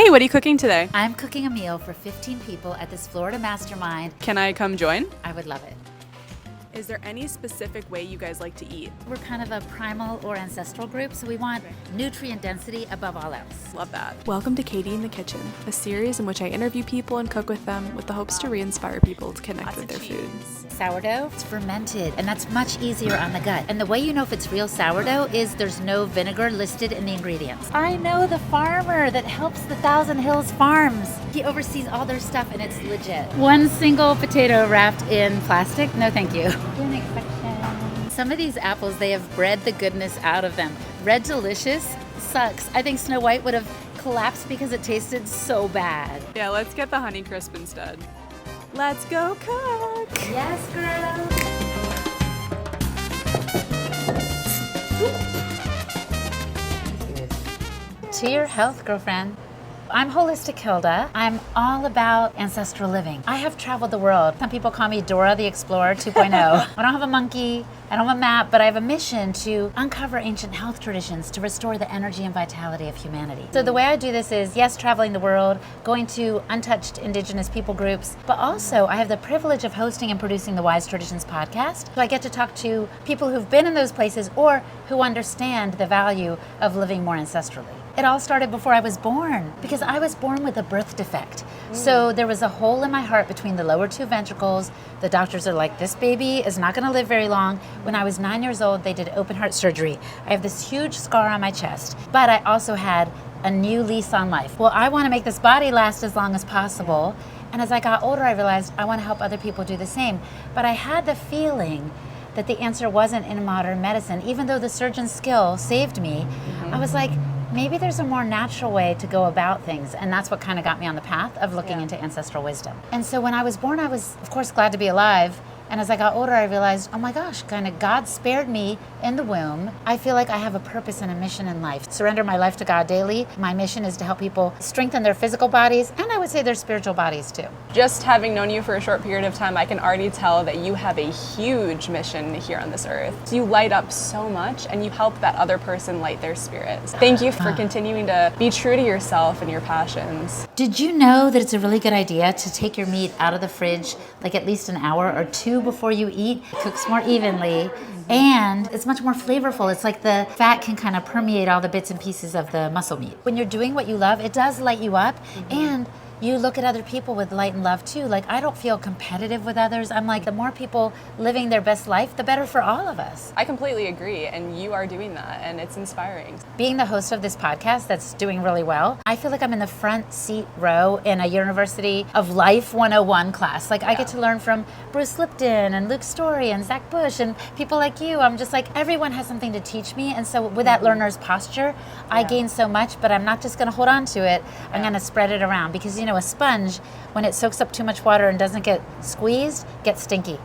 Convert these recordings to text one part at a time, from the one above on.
Sunny, what are you cooking today? I'm cooking a meal for 15 people at this Florida Mastermind. Can I come join? I would love it. Is there any specific way you guys like to eat? We're kind of a primal or ancestral group, so we want nutrient density above all else. Love that. Welcome to Katie in the Kitchen, a series in which I interview people and cook with them with the hopes to re-inspire people to connect with their food. Sourdough, it's fermented, and that's much easier on the gut. And the way you know if it's real sourdough is there's no vinegar listed in the ingredients. I know the farmer that helps the Thousand Hills Farms. He oversees all their stuff, and it's legit. One single potato wrapped in plastic? No, thank you. Some of these apples, they have bred the goodness out of them. Red Delicious sucks. I think Snow White would have collapsed because it tasted so bad. Yeah, let's get the Honey Crisp instead. Let's go cook! Yes, girl! To your health, girlfriend. I'm Holistic Hilda. I'm all about ancestral living. I have traveled the world. Some people call me Dora the Explorer 2.0. I don't have a monkey, I don't have a map, but I have a mission to uncover ancient health traditions to restore the energy and vitality of humanity. So the way I do this is, yes, traveling the world, going to untouched indigenous people groups, but also I have the privilege of hosting and producing the Wise Traditions podcast. So I get to talk to people who've been in those places or who understand the value of living more ancestrally. It all started before I was born because I was born with a birth defect. So there was a hole in my heart between the lower two ventricles. The doctors are like, this baby is not gonna live very long. When I was 9 years old, they did open heart surgery. I have this huge scar on my chest, but I also had a new lease on life. Well, I wanna make this body last as long as possible. And as I got older, I realized I wanna help other people do the same. But I had the feeling that the answer wasn't in modern medicine. Even though the surgeon's skill saved me, I was like, maybe there's a more natural way to go about things. And that's what kind of got me on the path of looking into ancestral wisdom. And so when I was born, I was, of course, glad to be alive. And as I got older, I realized, oh my gosh, kind of God spared me in the womb. I feel like I have a purpose and a mission in life. Surrender my life to God daily. My mission is to help people strengthen their physical bodies, and I would say their spiritual bodies too. Just having known you for a short period of time, I can already tell that you have a huge mission here on this earth. You light up so much, and you help that other person light their spirits. Thank you for continuing to be true to yourself and your passions. Did you know that it's a really good idea to take your meat out of the fridge like at least an hour or two before you eat? It cooks more evenly and it's much more flavorful. It's like the fat can kind of permeate all the bits and pieces of the muscle meat. When you're doing what you love, it does light you up, and you look at other people with light and love too. Like, I don't feel competitive with others. I'm like, the more people living their best life, the better for all of us. I completely agree, and you are doing that, and it's inspiring. Being the host of this podcast that's doing really well, I feel like I'm in the front seat row in a University of Life 101 class. Like, I get to learn from Bruce Lipton and Luke Story and Zach Bush and people like you. I'm just like, everyone has something to teach me. And so with that learner's posture, I gain so much, but I'm not just gonna hold on to it. I'm gonna spread it around because, you know, a sponge, when it soaks up too much water and doesn't get squeezed, gets stinky.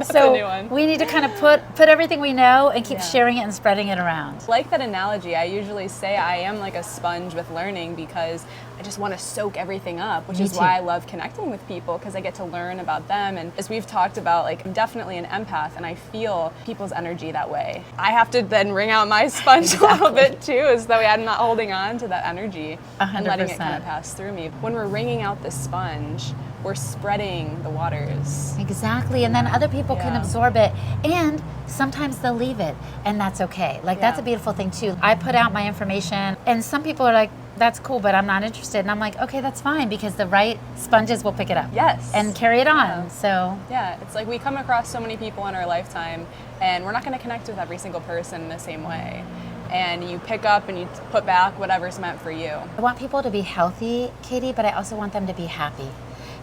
So we need to kind of put everything we know and keep sharing it and spreading it around. Like that analogy, I usually say I am like a sponge with learning because I just want to soak everything up, which is why I love connecting with people, because I get to learn about them. And as we've talked about, like, I'm definitely an empath and I feel people's energy that way. I have to then wring out my sponge a little bit too, as though I'm not holding on to that energy 100%. And letting it kind of pass through me. When we're wringing out the sponge, we're spreading the waters. Exactly, and then other people can absorb it, and sometimes they'll leave it, and that's okay. Like, that's a beautiful thing too. I put out my information, and some people are like, that's cool, but I'm not interested. And I'm like, okay, that's fine, because the right sponges will pick it up. Yes. And carry it on, so. Yeah, it's like we come across so many people in our lifetime, and we're not gonna connect with every single person in the same way. And you pick up and you put back whatever's meant for you. I want people to be healthy, Katie, but I also want them to be happy.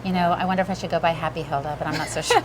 You know, I wonder if I should go by Happy Hilda, but I'm not so sure.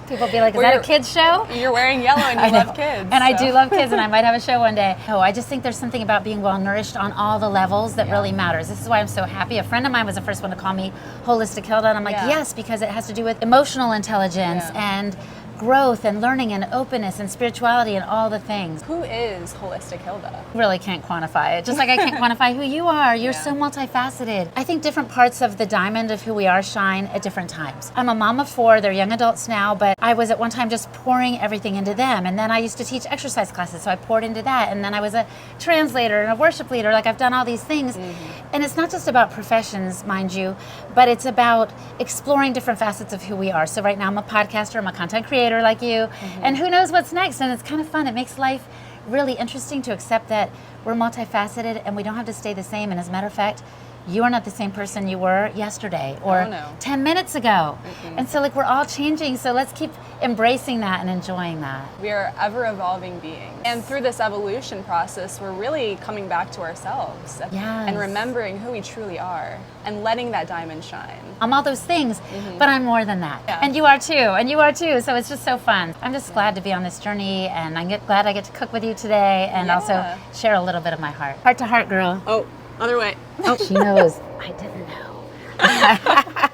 People be like, is that a kid's show? You're wearing yellow and you love kids. And I do love kids, and I might have a show one day. Oh, I just think there's something about being well nourished on all the levels that really matters. This is why I'm so happy. A friend of mine was the first one to call me Holistic Hilda, and I'm like, yes, because it has to do with emotional intelligence and growth and learning and openness and spirituality and all the things. Who is Holistic Hilda? Really can't quantify it. Just like I can't quantify who you are. You're so multifaceted. I think different parts of the diamond of who we are shine at different times. I'm a mom of 4. They're young adults now, but I was at one time just pouring everything into them. And then I used to teach exercise classes, so I poured into that. And then I was a translator and a worship leader. Like, I've done all these things. And it's not just about professions, mind you, but it's about exploring different facets of who we are. So right now I'm a podcaster, I'm a content creator like you, and who knows what's next. And it's kind of fun. It makes life really interesting to accept that we're multifaceted and we don't have to stay the same. And as a matter of fact, you are not the same person you were yesterday or 10 minutes ago. And so like we're all changing. So let's keep embracing that and enjoying that. We are ever evolving beings. And through this evolution process, we're really coming back to ourselves and remembering who we truly are and letting that diamond shine. I'm all those things, but I'm more than that. And you are too, and you are too. So it's just so fun. I'm just glad to be on this journey, and I'm glad I get to cook with you today and also share a little bit of my heart. Heart to heart, girl. Oh, other way. Oh, she knows. I didn't know.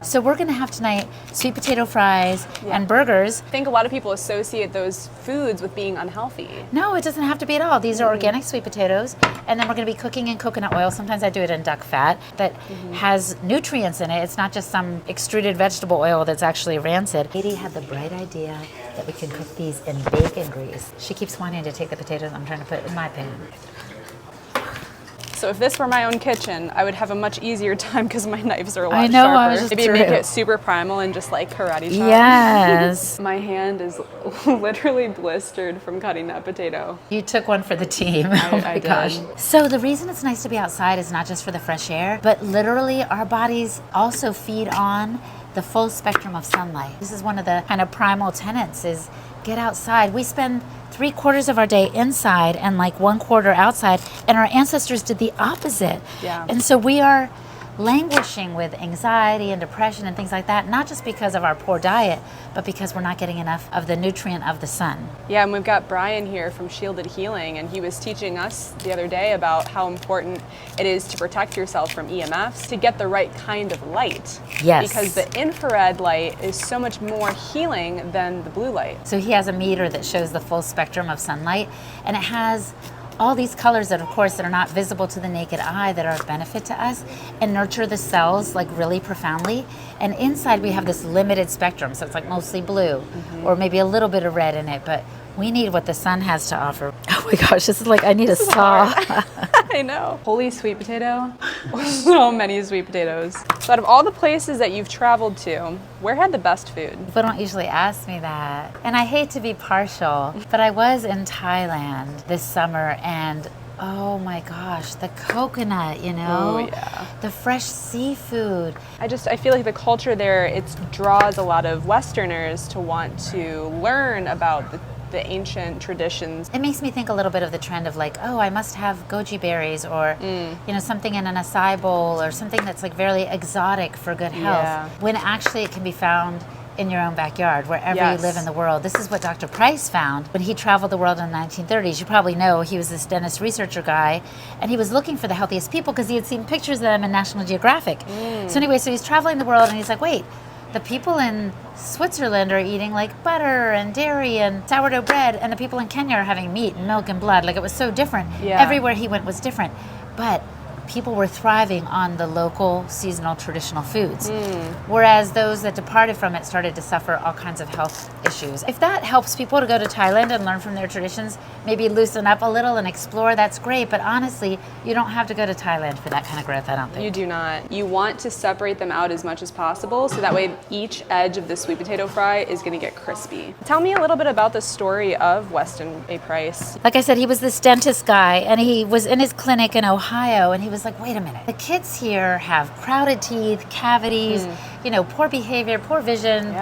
So we're going to have tonight sweet potato fries and burgers. I think a lot of people associate those foods with being unhealthy. No, it doesn't have to be at all. These are organic sweet potatoes, and then we're going to be cooking in coconut oil. Sometimes I do it in duck fat that has nutrients in it. It's not just some extruded vegetable oil that's actually rancid. Katie had the bright idea that we can cook these in bacon grease. She keeps wanting to take the potatoes I'm trying to put in my pan. So if this were my own kitchen, I would have a much easier time because my knives are a lot I know, sharper. Maybe make it super primal and just like karate chop. Yes. My hand is literally blistered from cutting that potato. You took one for the team. Oh my gosh. So the reason it's nice to be outside is not just for the fresh air, but literally our bodies also feed on the full spectrum of sunlight. This is one of the kind of primal tenets is get outside. We spend 3/4 of our day inside and like 1/4 outside, and our ancestors did the opposite. And so we are languishing with anxiety and depression and things like that, not just because of our poor diet, but because we're not getting enough of the nutrient of the sun. Yeah, and we've got Brian here from Shielded Healing, and he was teaching us the other day about how important it is to protect yourself from EMFs, to get the right kind of light. Yes. Because the infrared light is so much more healing than the blue light. So he has a meter that shows the full spectrum of sunlight, and it has all these colors that, of course, that are not visible to the naked eye that are of benefit to us and nurture the cells like really profoundly. And inside we have this limited spectrum, so it's like mostly blue or maybe a little bit of red in it, but we need what the sun has to offer. Oh my gosh, this is like I need a saw. I know. Holy sweet potato. So many sweet potatoes. So out of all the places that you've traveled to, where had the best food? People don't usually ask me that. And I hate to be partial, but I was in Thailand this summer, and oh my gosh, the coconut, you know? The fresh seafood. I feel like the culture there, it draws a lot of Westerners to want to learn about the ancient traditions. It makes me think a little bit of the trend of like, oh, I must have goji berries or, you know, something in an acai bowl or something that's like very exotic for good health. When actually it can be found in your own backyard, wherever you live in the world. This is what Dr. Price found when he traveled the world in the 1930s. You probably know he was this dentist researcher guy, and he was looking for the healthiest people because he had seen pictures of them in National Geographic. So anyway, so he's traveling the world, and he's like, wait, the people in Switzerland are eating like butter and dairy and sourdough bread, and the people in Kenya are having meat and milk and blood. Like, it was so different. Everywhere he went was different. But people were thriving on the local, seasonal, traditional foods. Whereas those that departed from it started to suffer all kinds of health issues. If that helps people to go to Thailand and learn from their traditions, maybe loosen up a little and explore, that's great. But honestly, you don't have to go to Thailand for that kind of growth, I don't think. You do not. You want to separate them out as much as possible, so that way each edge of the sweet potato fry is going to get crispy. Tell me a little bit about the story of Weston A. Price. Like I said, he was this dentist guy, and he was in his clinic in Ohio, and he was like, wait a minute, the kids here have crowded teeth, cavities, you know, poor behavior, poor vision,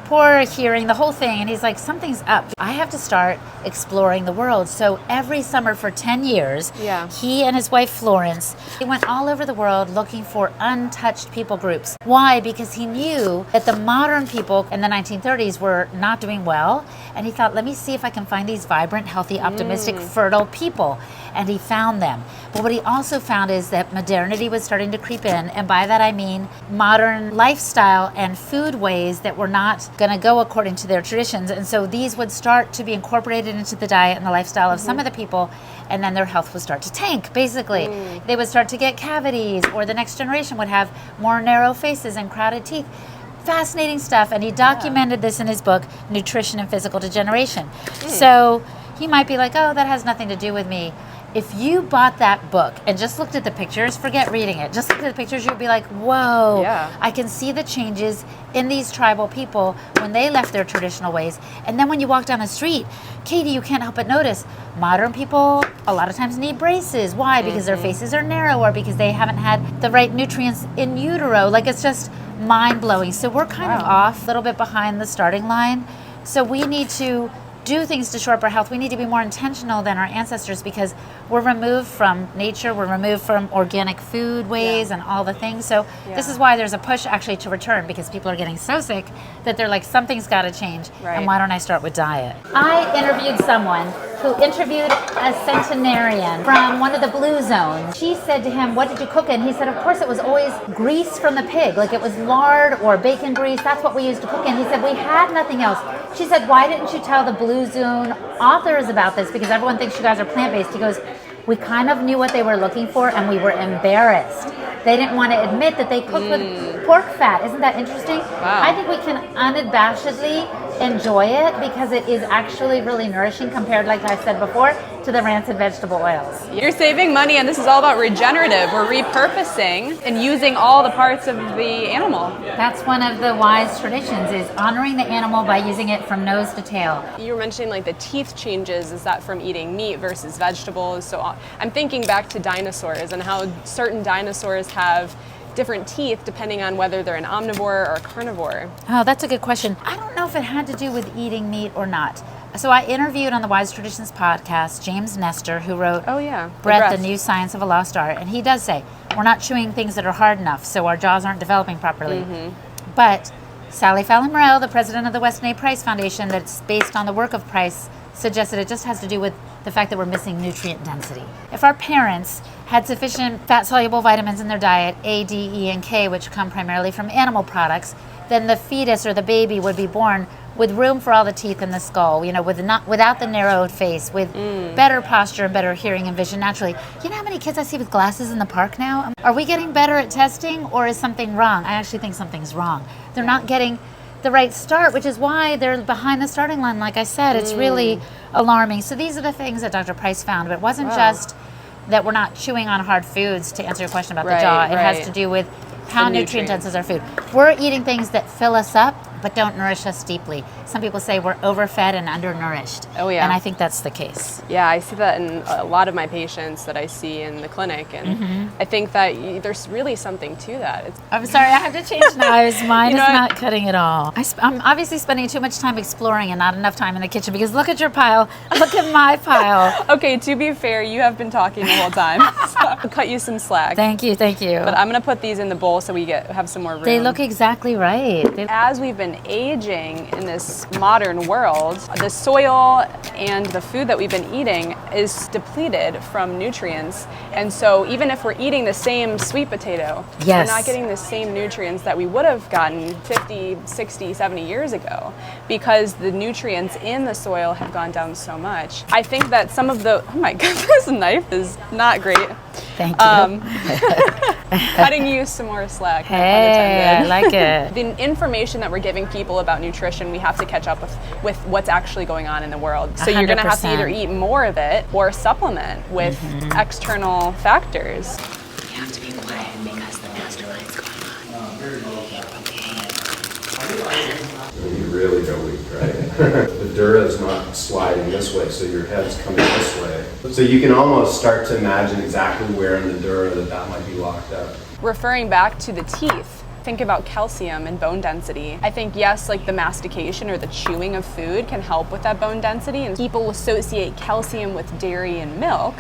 poor hearing, the whole thing. And he's like, something's up. I have to start exploring the world. So every summer for 10 years, he and his wife Florence, they went all over the world looking for untouched people groups. Why? Because he knew that the modern people in the 1930s were not doing well. And he thought, let me see if I can find these vibrant, healthy, optimistic, fertile people. and he found them. But what he also found is that modernity was starting to creep in, and by that I mean modern lifestyle and food ways that were not going to go according to their traditions. And so these would start to be incorporated into the diet and the lifestyle of some of the people, and then their health would start to tank, basically. They would start to get cavities, or the next generation would have more narrow faces and crowded teeth. Fascinating stuff, and he documented this in his book, Nutrition and Physical Degeneration. So he might be like, oh, that has nothing to do with me. If you bought that book and just looked at the pictures, forget reading it, just look at the pictures, you'd be like, whoa, I can see the changes in these tribal people when they left their traditional ways. And then when you walk down the street, Katie, you can't help but notice modern people a lot of times need braces. Why? Because their faces are narrow, or because they haven't had the right nutrients in utero. Like, it's just mind-blowing. So we're kind of off, a little bit behind the starting line. So we need to do things to shore up our health. We need to be more intentional than our ancestors, because we're removed from nature, we're removed from organic food ways and all the things. So this is why there's a push actually to return, because people are getting so sick that they're like, something's got to change. And why don't I start with diet? I interviewed someone who interviewed a centenarian from one of the blue zones. She said to him, what did you cook? And he said, of course, it was always grease from the pig. Like, it was lard or bacon grease. That's what we used to cook in. He said, we had nothing else. She said, why didn't you tell the blue zone authors about this? Because everyone thinks you guys are plant-based. He goes, we kind of knew what they were looking for, and we were embarrassed. They didn't want to admit that they cooked with pork fat. Isn't that interesting? I think we can unabashedly enjoy it, because it is actually really nourishing compared, like I said before, to the rancid vegetable oils. You're saving money, and this is all about regenerative. We're repurposing and using all the parts of the animal. That's one of the wise traditions, is honoring the animal by using it from nose to tail. You were mentioning like the teeth changes. Is that from eating meat versus vegetables? So I'm thinking back to dinosaurs and how certain dinosaurs have different teeth depending on whether they're an omnivore or a carnivore. Oh, that's a good question. I don't know if it had to do with eating meat or not. So I interviewed on the Wise Traditions podcast James Nestor, who wrote Breath, the New Science of a Lost Art. And he does say, we're not chewing things that are hard enough, so our jaws aren't developing properly. But Sally Fallon Morell, the president of the Weston A. Price Foundation, that's based on the work of Price, suggested it just has to do with the fact that we're missing nutrient density. If our parents had sufficient fat-soluble vitamins in their diet, A, D, E, and K, which come primarily from animal products, then the fetus or the baby would be born with room for all the teeth in the skull, you know, without the narrowed face, with better posture and better hearing and vision naturally. You know how many kids I see with glasses in the park now? Are we getting better at testing, or is something wrong? I actually think something's wrong. They're not getting the right start, which is why they're behind the starting line. Like I said, it's really alarming. So these are the things that Dr. Price found, but it wasn't just that we're not chewing on hard foods, to answer your question about the jaw. It has to do with how nutrient dense is our food. We're eating things that fill us up but don't nourish us deeply. Some people say we're overfed and undernourished. Oh yeah. And I think that's the case. Yeah, I see that in a lot of my patients that I see in the clinic, and I think that there's really something to that. I'm sorry, I have to change knives. Mine is not cutting at all. I'm obviously spending too much time exploring and not enough time in the kitchen, because look at your pile, look at my pile. Okay, to be fair, you have been talking the whole time, so I'll cut you some slack. Thank you. But I'm gonna put these in the bowl so we have some more room. They look exactly right. As we've been aging in this modern world, the soil and the food that we've been eating is depleted from nutrients. And so even if we're eating the same sweet potato, we're not getting the same nutrients that we would have gotten 50, 60, 70 years ago, because the nutrients in the soil have gone down so much. I think that some of the, oh my goodness, this knife is not great. Thank you. Cutting you some more slack. Hey, I like it. The information that we're giving people about nutrition, we have to catch up with what's actually going on in the world. So 100%. You're going to have to either eat more of it or supplement with external factors. You have to be quiet because the mastermind's going on. You really go weak, right? The dura is not sliding this way, so your head's coming this way. So you can almost start to imagine exactly where in the dura that might be locked up. Referring back to the teeth, think about calcium and bone density. I think, yes, like the mastication or the chewing of food can help with that bone density, and people associate calcium with dairy and milk.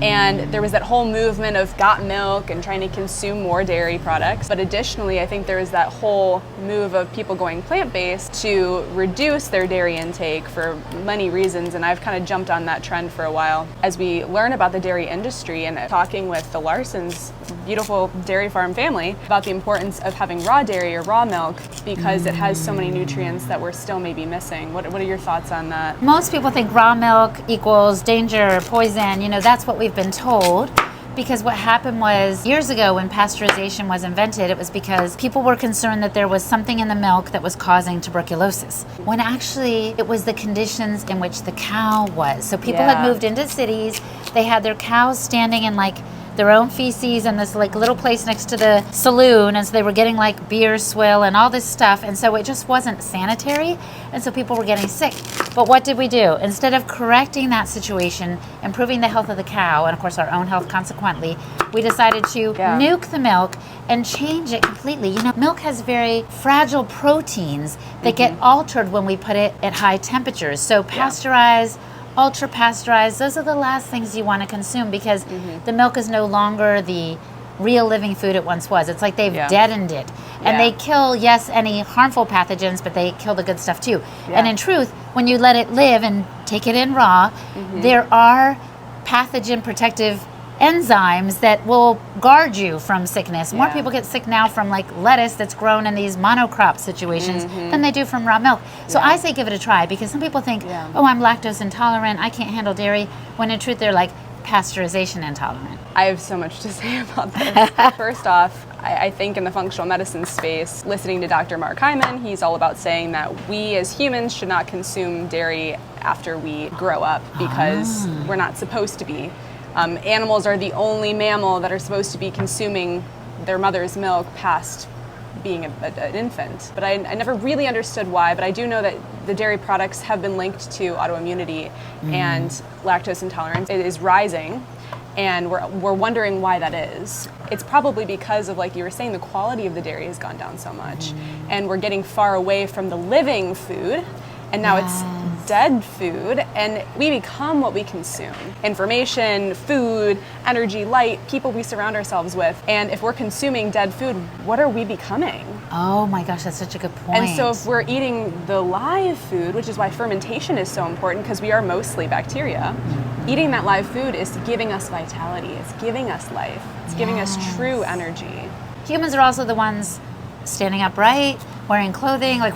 And there was that whole movement of got milk and trying to consume more dairy products. But additionally, I think there was that whole move of people going plant-based to reduce their dairy intake for many reasons, and I've kind of jumped on that trend for a while. As we learn about the dairy industry and talking with the Larsons, beautiful dairy farm family, about the importance of having raw dairy or raw milk because it has so many nutrients that we're still maybe missing. What are your thoughts on that? Most people think raw milk equals danger, poison, that's what we've been told. Because what happened was, years ago when pasteurization was invented, it was because people were concerned that there was something in the milk that was causing tuberculosis, when actually it was the conditions in which the cow was. So people had moved into cities, they had their cows standing in like their own feces in this like little place next to the saloon, and so they were getting like beer swill and all this stuff, and so it just wasn't sanitary, and so people were getting sick. But what did we do? Instead of correcting that situation, improving the health of the cow, and of course our own health consequently, we decided to nuke the milk and change it completely. Milk has very fragile proteins that get altered when we put it at high temperatures. So pasteurized, ultra pasteurized, those are the last things you want to consume, because the milk is no longer the real living food it once was. It's like they've deadened it. And they kill, yes, any harmful pathogens, but they kill the good stuff too. And in truth, when you let it live and take it in raw, there are pathogen protective enzymes that will guard you from sickness. More people get sick now from like lettuce that's grown in these monocrop situations than they do from raw milk. So I say give it a try, because some people think, oh, I'm lactose intolerant, I can't handle dairy, when in truth they're like pasteurization intolerant. I have so much to say about this. First off, I think in the functional medicine space, listening to Dr. Mark Hyman, he's all about saying that we as humans should not consume dairy after we grow up, because we're not supposed to be. Animals are the only mammal that are supposed to be consuming their mother's milk past being an infant. But I never really understood why, but I do know that the dairy products have been linked to autoimmunity and lactose intolerance. It is rising, and we're wondering why that is. It's probably because of, like you were saying, the quality of the dairy has gone down so much, and we're getting far away from the living food, and now it's dead food, and we become what we consume. Information, food, energy, light, people we surround ourselves with. And if we're consuming dead food, what are we becoming? Oh my gosh, that's such a good point. And so if we're eating the live food, which is why fermentation is so important, because we are mostly bacteria, eating that live food is giving us vitality, it's giving us life, it's giving us true energy. Humans are also the ones standing upright, wearing clothing, like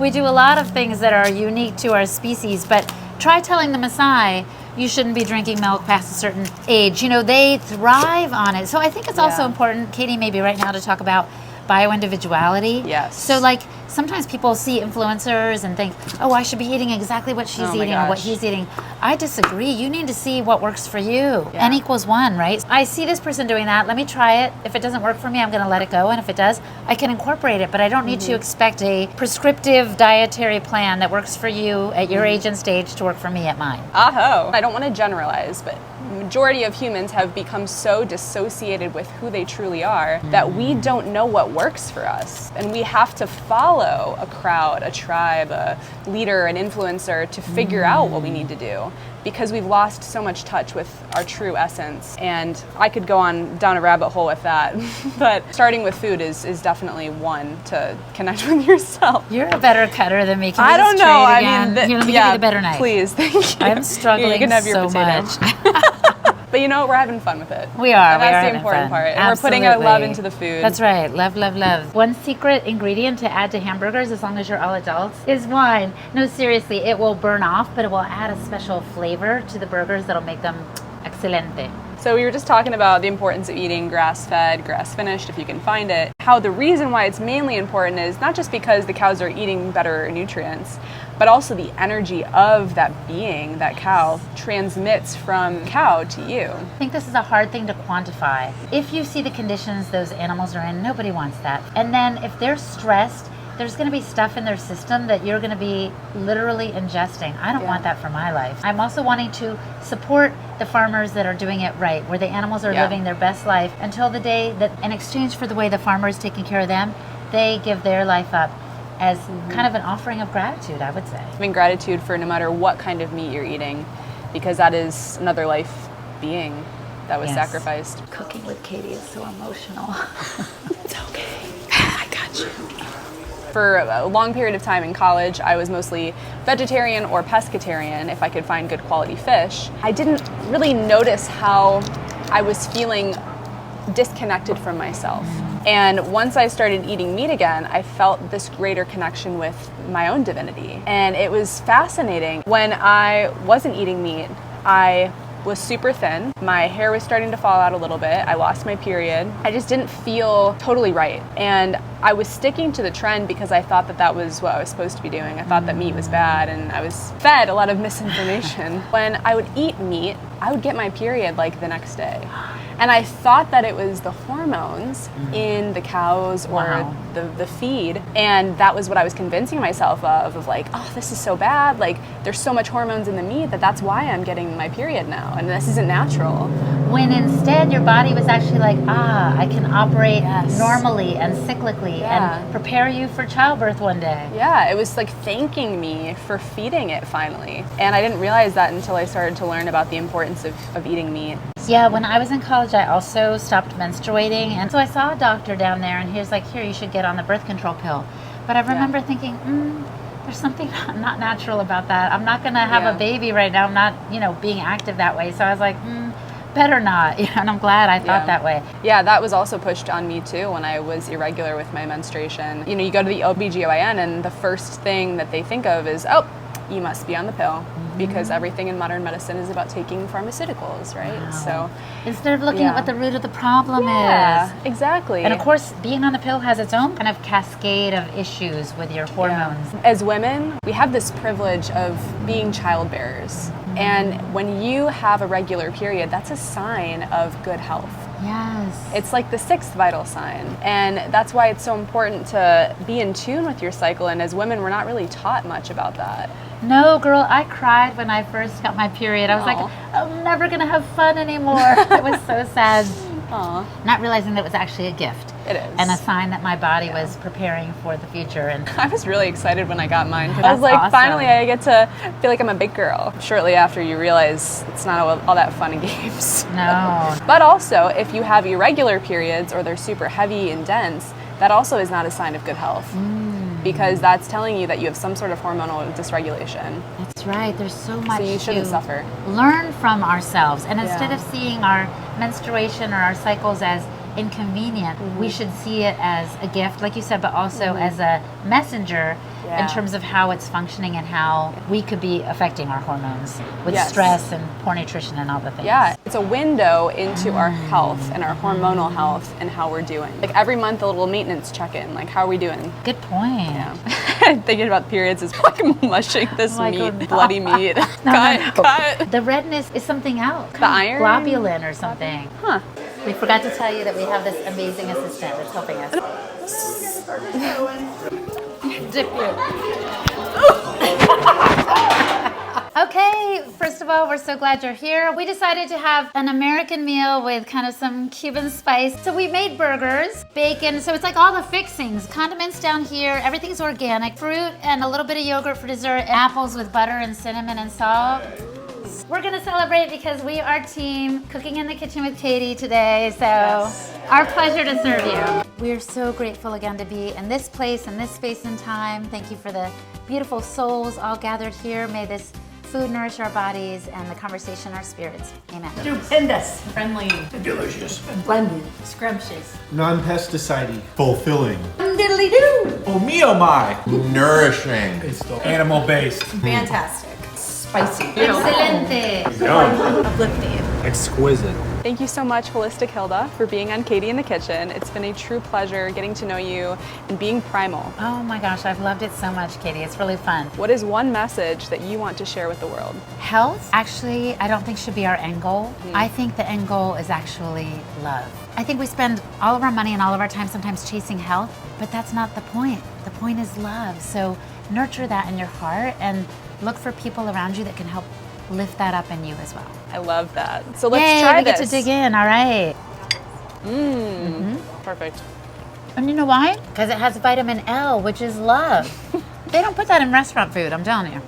we do a lot of things that are unique to our species, but try telling the Maasai you shouldn't be drinking milk past a certain age. They thrive on it. So I think it's also important, Katie, maybe right now to talk about bioindividuality. Yes. So like sometimes people see influencers and think, oh, I should be eating exactly what she's eating or what he's eating. I disagree. You need to see what works for you. N equals 1, right? I see this person doing that. Let me try it. If it doesn't work for me, I'm going to let it go. And if it does, I can incorporate it. But I don't need to expect a prescriptive dietary plan that works for you at your age and stage to work for me at mine. Aho. I don't want to generalize, but the majority of humans have become so dissociated with who they truly are that we don't know what works for us. And we have to follow a crowd, a tribe, a leader, an influencer to figure out what we need to do, because we've lost so much touch with our true essence. And I could go on down a rabbit hole with that, but starting with food is definitely one to connect with yourself. You're a better cutter than me. Can I don't know. I mean, let me give you the better knife. Please, thank you. I'm struggling you can have your so potato. much. But we're having fun with it. We are. And that's the important part. And we're putting our love into the food. That's right. Love, love, love. One secret ingredient to add to hamburgers, as long as you're all adults, is wine. No, seriously, it will burn off, but it will add a special flavor to the burgers that'll make them excelente. So we were just talking about the importance of eating grass-fed, grass-finished, if you can find it. How the reason why it's mainly important is not just because the cows are eating better nutrients, but also the energy of that being, that cow, transmits from cow to you. I think this is a hard thing to quantify. If you see the conditions those animals are in, nobody wants that. And then if they're stressed there's going to be stuff in their system that you're going to be literally ingesting. I don't want that for my life. I'm also wanting to support the farmers that are doing it right, where the animals are living their best life until the day that, in exchange for the way the farmer is taking care of them, they give their life up as kind of an offering of gratitude, I would say. Having gratitude for no matter what kind of meat you're eating, because that is another life being that was sacrificed. Cooking with Katie is so emotional. It's okay. I got you. For a long period of time in college, I was mostly vegetarian or pescatarian if I could find good quality fish. I didn't really notice how I was feeling disconnected from myself. And once I started eating meat again, I felt this greater connection with my own divinity. And it was fascinating. When I wasn't eating meat, I was super thin. My hair was starting to fall out a little bit. I lost my period. I just didn't feel totally right. And I was sticking to the trend because I thought that that was what I was supposed to be doing. I thought that meat was bad, and I was fed a lot of misinformation. When I would eat meat, I would get my period like the next day. And I thought that it was the hormones in the cows or the feed. And that was what I was convincing myself of like, oh, this is so bad. Like, there's so much hormones in the meat that's why I'm getting my period now. And this isn't natural. When instead your body was actually like, I can operate normally and cyclically and prepare you for childbirth one day. Yeah, it was like thanking me for feeding it finally. And I didn't realize that until I started to learn about the importance of eating meat. Yeah, when I was in college, I also stopped menstruating. And so I saw a doctor down there, and he was like, here, you should get on the birth control pill. But I remember thinking, there's something not natural about that. I'm not going to have a baby right now. I'm not, being active that way. So I was like, better not. And I'm glad I thought that way. Yeah, that was also pushed on me too when I was irregular with my menstruation. You go to the OBGYN, and the first thing that they think of is, you must be on the pill, because everything in modern medicine is about taking pharmaceuticals, right? Wow. So instead of looking at what the root of the problem is. Exactly. And of course, being on the pill has its own kind of cascade of issues with your hormones. As women, we have this privilege of being childbearers. And when you have a regular period, that's a sign of good health. Yes. It's like the sixth vital sign. And that's why it's so important to be in tune with your cycle. And as women, we're not really taught much about that. No, girl, I cried when I first got my period. I was like, I'm never going to have fun anymore. It was so sad. Aww. Not realizing that it was actually a gift. It is. And a sign that my body was preparing for the future. And I was really excited when I got mine, because I was like, finally I get to feel like I'm a big girl. Shortly after, you realize it's not all that fun and games. No. But also, if you have irregular periods or they're super heavy and dense, that also is not a sign of good health. Because that's telling you that you have some sort of hormonal dysregulation. That's right. There's so much so you shouldn't suffer. Learn from ourselves. And instead of seeing our menstruation or our cycles as inconvenient, we should see it as a gift, like you said, but also as a messenger in terms of how it's functioning and how we could be affecting our hormones with stress and poor nutrition and all the things. Yeah, it's a window into our health and our hormonal health and how we're doing. Like every month, a little maintenance check-in, like how are we doing? Good point. Yeah. Thinking about periods is like mushing this meat, bloody meat. Cut. The redness is something else. The iron? Globulin or something. Huh. We forgot to tell you that we have this amazing assistant that's helping us. Dip you. Okay, first of all, we're so glad you're here. We decided to have an American meal with kind of some Cuban spice. So we made burgers, bacon, so it's like all the fixings. Condiments down here, everything's organic. Fruit and a little bit of yogurt for dessert. Apples with butter and cinnamon and salt. We're gonna celebrate because we are team Cooking in the Kitchen with Katie today, so our pleasure to serve you. We're so grateful again to be in this place, in this space and time. Thank you for the beautiful souls all gathered here. May this food nourish our bodies and the conversation our spirits. Amen. Stupendous. Friendly. Delicious. Blended. Scrumptious. Non-pesticide. Fulfilling. Diddly-doo. Oh me oh my. Nourishing. Animal-based. Fantastic. Spicy. Excelente. Uplifting. Exquisite. Thank you so much, Holistic Hilda, for being on Katie in the Kitchen. It's been a true pleasure getting to know you and being primal. Oh my gosh, I've loved it so much, Katie. It's really fun. What is one message that you want to share with the world? Health, actually, I don't think should be our end goal. I think the end goal is actually love. I think we spend all of our money and all of our time sometimes chasing health, but that's not the point. The point is love. So nurture that in your heart and look for people around you that can help lift that up in you as well. I love that. So let's Yay, try we this. get to dig in, all right. Perfect. And you know why? Because it has vitamin L, which is love. They don't put that in restaurant food, I'm telling you.